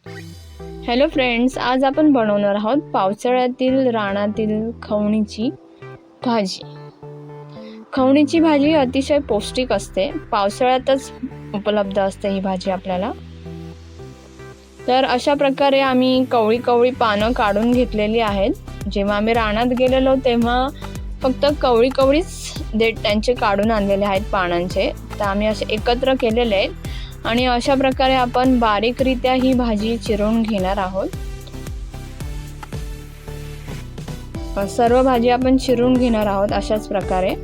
Hello friends, आज आपण बनवणार आहोत पावसाळ्यातील रानातील खवणीची भाजी। खवणीची भाजी अतिशय पौष्टिक असते, पावसाळ्यातच उपलब्ध असते ही भाजी आपल्याला। तर अशा प्रकारे आम्ही कवळी पानं काढून घेतलेली आहेत। जेव्हा आम्ही रानात गेलेलो तेव्हा फक्त कवळीच देठ त्यांचे काढून आणलेले आहेत पानांचे। तर आम्ही असे एकत्र केलेले आहेत आणि अशा प्रकारे आपण बारीकरित्या ही भाजी चिरून घेणार आहोत। सर्व भाजी आपण चिरून घेणार आहोत अशाच प्रकारे।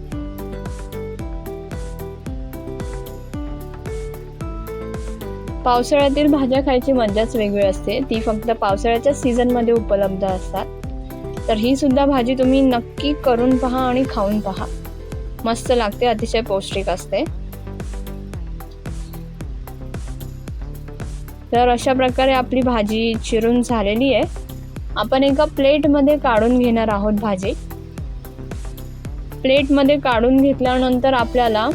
पावसाळ्यातील भाज्या खायची मजाच वेगळी असते, ती फक्त पावसाळ्याच्या सीझन मध्ये उपलब्ध असतात। तर ही सुद्धा भाजी तुम्ही नक्की करून पहा आणि खाऊन पहा, मस्त लागते, अतिशय पौष्टिक असते। तर अशा प्रकारे आपली भाजी चिरून झालेली आहे। आपण एका प्लेटमध्ये काढून घेणार आहोत भाजी। प्लेटमध्ये काढून घेतल्यानंतर आपल्याला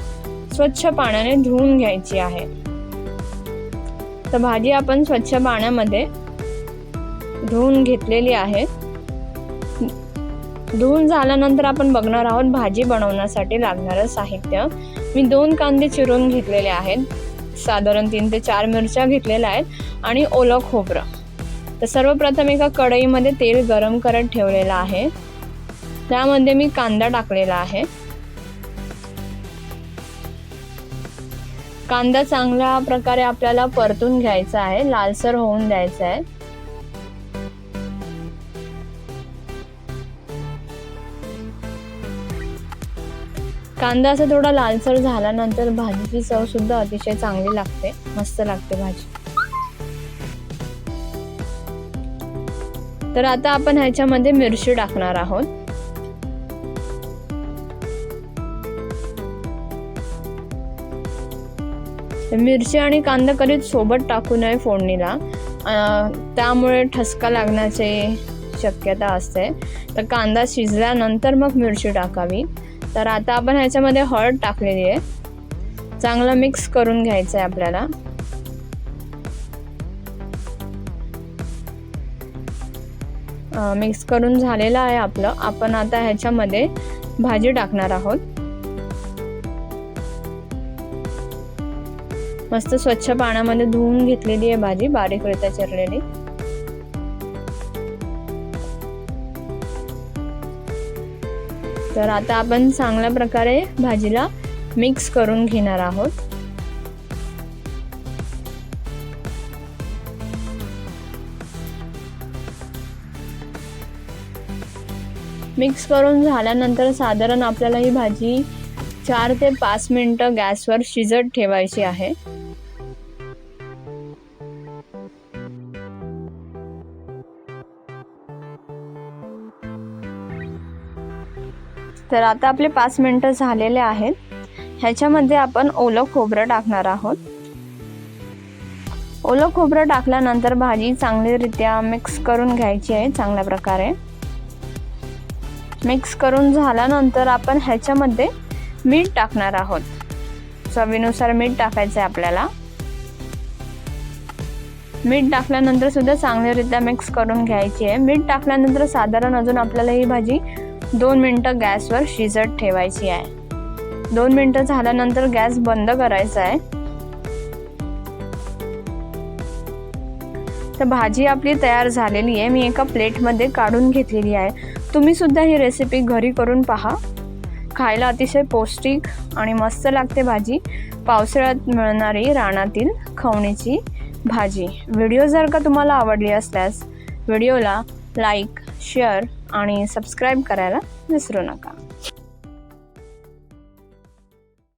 स्वच्छ पाण्याने धुवून घ्यायची आहे। तर भाजी आपण स्वच्छ पाण्यामध्ये धुवून घेतलेली आहे। धुवून झाल्यानंतर आपण बघणार आहोत भाजी बनवण्यासाठी लागणारं साहित्य। मी 2 कांदे चिरून घेतलेले आहेत, साधारण 3 ते 4 मिरच्या घेतलेल्या आहेत आणि ओलं खोबरं। तर सर्वप्रथम एका कढईमध्ये तेल गरम करत ठेवलेलं आहे, त्यामध्ये मी कांदा टाकलेला आहे। कांदा चांगल्या प्रकारे आपल्याला परतून घ्यायचा आहे, लालसर होऊन द्यायचा आहे। कांदा असा थोडा लालसर झाल्यानंतर भाजीची चव सुद्धा अतिशय चांगली लागते, मस्त लागते भाजी। तर आता आपण ह्याच्यामध्ये मिरची टाकणार आहोत। मिरची आणि कांदा कधीच सोबत टाकू नये फोडणीला, त्यामुळे ठसका लागण्याची शक्यता असते। तर कांदा शिजल्यानंतर मग मिरची टाकावी। तर आता आपण ह्याच्यामध्ये हळद टाकलेली आहे, चांगलं मिक्स करून घ्यायचं आहे आपल्याला। मिक्स करून झालेलं आहे आपलं। आपण आता ह्याच्यामध्ये भाजी टाकणार आहोत। मस्त स्वच्छ पाण्यामध्ये धुवून घेतलेली आहे भाजी, बारीकरित्या चिरलेली। तर आता आपण चांगल्या प्रकारे भाजीला मिक्स करून घेणार आहोत। मिक्स करून झाल्यानंतर साधारण आपल्याला ही भाजी 4 ते 5 मिनिटं गॅसवर शिजत ठेवायची आहे। तर आता आपले 5 मिनिटं झालेले आहेत। ह्याच्यामध्ये आपण ओलं खोबरं टाकणार आहोत। ओलं खोबरं टाकल्यानंतर भाजी चांगलीरित्या मिक्स करून घ्यायची आहे चांगल्या प्रकारे। मिक्स करून झाल्यानंतर आपण ह्याच्यामध्ये मीठ टाकणार आहोत, चवीनुसार मीठ टाकायचं आहे आपल्याला। मीठ टाकल्यानंतर सुद्धा चांगलीरित्या मिक्स करून घ्यायची आहे। मीठ टाकल्यानंतर साधारण अजून आपल्याला ही भाजी 2 मिनिटं गॅसवर शिजत ठेवायची आहे। 2 मिनिटं झाल्यानंतर गॅस बंद करायचा आहे। तर भाजी आपली तयार झालेली आहे, मी एका प्लेटमध्ये काढून घेतलेली आहे। तुम्ही सुद्धा ही रेसिपी घरी करून पहा, खायला अतिशय पौष्टिक आणि मस्त लागते भाजी, पावसाळ्यात मिळणारी रानातील खवणीची भाजी। व्हिडिओ जर का तुम्हाला आवडली असल्यास व्हिडिओला लाईक, शेअर आणि सबस्क्राईब करायला विसरू नका।